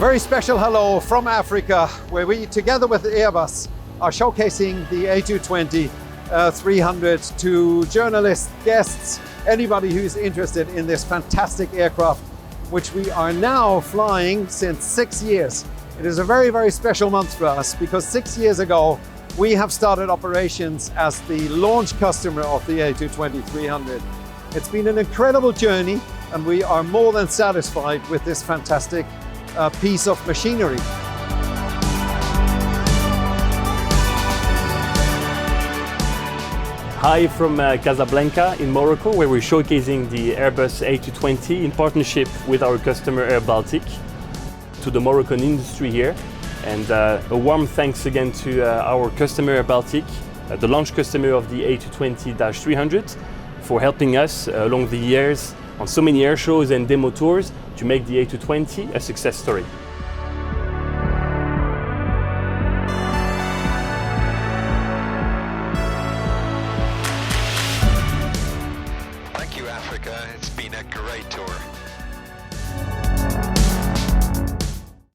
very special hello from Africa, where we, together with Airbus, are showcasing the A220 300 to journalists, guests, anybody who's interested in this fantastic aircraft, which we are now flying since 6 years. It is a very, very special month for us because 6 years ago, we have started operations as the launch customer of the A220 300. It's been an incredible journey, and we are more than satisfied with this fantastic piece of machinery. Hi from Casablanca in Morocco, where we're showcasing the Airbus A220 in partnership with our customer airBaltic to the Moroccan industry here. And a warm thanks again to our customer airBaltic, the launch customer of the A220-300, for helping us along the years on so many air shows and demo tours to make the A220 a success story. Thank you, Africa. It's been a great tour.